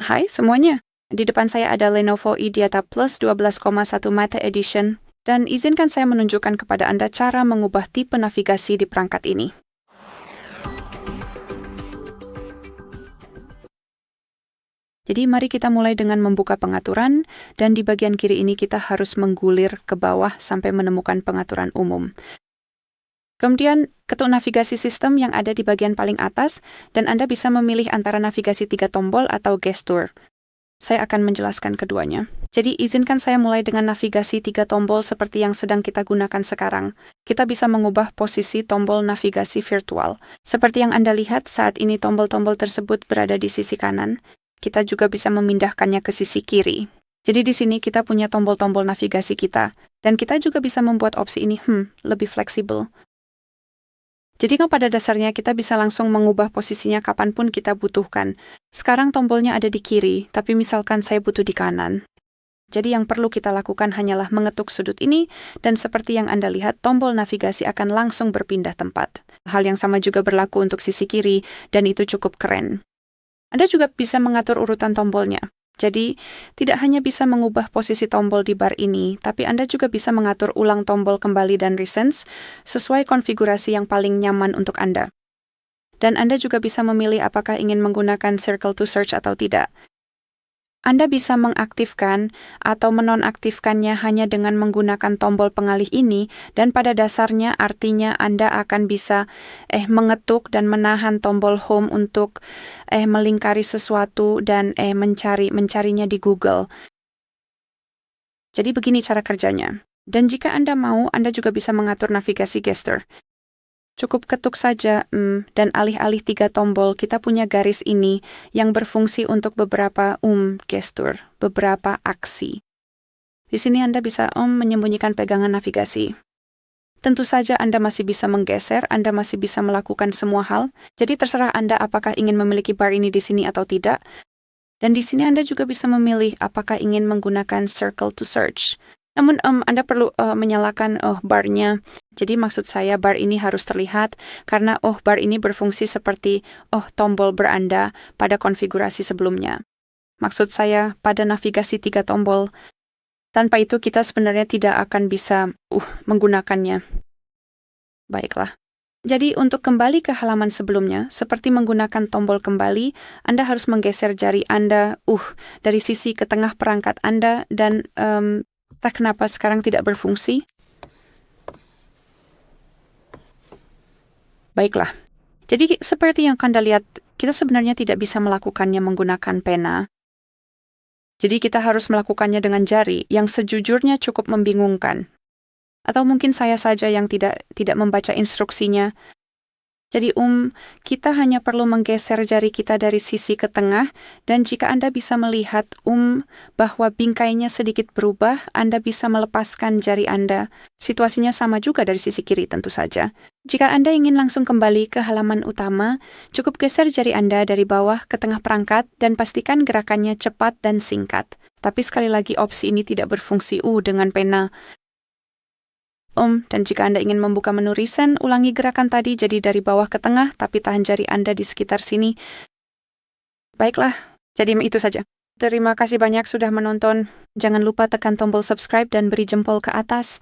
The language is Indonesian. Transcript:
Hai semuanya, di depan saya ada Lenovo IdeaTab Plus 12,1 Mate Edition, dan izinkan saya menunjukkan kepada Anda cara mengubah tipe navigasi di perangkat ini. Jadi mari kita mulai dengan membuka pengaturan, dan di bagian kiri ini kita harus menggulir ke bawah sampai menemukan pengaturan umum. Kemudian ketuk navigasi sistem yang ada di bagian paling atas, dan Anda bisa memilih antara navigasi 3 tombol atau gestur. Saya akan menjelaskan keduanya. Jadi izinkan saya mulai dengan navigasi 3 tombol seperti yang sedang kita gunakan sekarang. Kita bisa mengubah posisi tombol navigasi virtual. Seperti yang Anda lihat saat ini tombol-tombol tersebut berada di sisi kanan. Kita juga bisa memindahkannya ke sisi kiri. Jadi di sini kita punya tombol-tombol navigasi kita. Dan kita juga bisa membuat opsi ini lebih fleksibel. Jadi pada dasarnya kita bisa langsung mengubah posisinya kapanpun kita butuhkan. Sekarang tombolnya ada di kiri, tapi misalkan saya butuh di kanan. Jadi yang perlu kita lakukan hanyalah mengetuk sudut ini, dan seperti yang Anda lihat, tombol navigasi akan langsung berpindah tempat. Hal yang sama juga berlaku untuk sisi kiri, dan itu cukup keren. Anda juga bisa mengatur urutan tombolnya. Jadi, tidak hanya bisa mengubah posisi tombol di bar ini, tapi Anda juga bisa mengatur ulang tombol kembali dan resense sesuai konfigurasi yang paling nyaman untuk Anda. Dan Anda juga bisa memilih apakah ingin menggunakan circle to search atau tidak. Anda bisa mengaktifkan atau menonaktifkannya hanya dengan menggunakan tombol pengalih ini, dan pada dasarnya artinya Anda akan bisa mengetuk dan menahan tombol home untuk melingkari sesuatu dan mencarinya di Google. Jadi begini cara kerjanya. Dan jika Anda mau, Anda juga bisa mengatur navigasi gestur. Cukup ketuk saja, dan alih-alih 3 tombol, kita punya garis ini yang berfungsi untuk beberapa gestur, beberapa aksi. Di sini Anda bisa menyembunyikan pegangan navigasi. Tentu saja Anda masih bisa menggeser, Anda masih bisa melakukan semua hal, jadi terserah Anda apakah ingin memiliki bar ini di sini atau tidak. Dan di sini Anda juga bisa memilih apakah ingin menggunakan circle to search. Namun Anda perlu menyalakan barnya. Jadi maksud saya bar ini harus terlihat karena bar ini berfungsi seperti tombol beranda pada konfigurasi sebelumnya. Maksud saya pada navigasi 3 tombol. Tanpa itu kita sebenarnya tidak akan bisa menggunakannya. Baiklah. Jadi untuk kembali ke halaman sebelumnya, seperti menggunakan tombol kembali, Anda harus menggeser jari Anda dari sisi ke tengah perangkat Anda dan entah kenapa sekarang tidak berfungsi. Baiklah. Jadi seperti yang Anda lihat, kita sebenarnya tidak bisa melakukannya menggunakan pena. Jadi kita harus melakukannya dengan jari yang sejujurnya cukup membingungkan. Atau mungkin saya saja yang tidak membaca instruksinya. Jadi kita hanya perlu menggeser jari kita dari sisi ke tengah, dan jika Anda bisa melihat bahwa bingkainya sedikit berubah, Anda bisa melepaskan jari Anda. Situasinya sama juga dari sisi kiri tentu saja. Jika Anda ingin langsung kembali ke halaman utama, cukup geser jari Anda dari bawah ke tengah perangkat dan pastikan gerakannya cepat dan singkat. Tapi sekali lagi opsi ini tidak berfungsi dengan pena. Dan jika Anda ingin membuka menu recent, ulangi gerakan tadi jadi dari bawah ke tengah, tapi tahan jari Anda di sekitar sini. Baiklah, jadi itu saja. Terima kasih banyak sudah menonton. Jangan lupa tekan tombol subscribe dan beri jempol ke atas.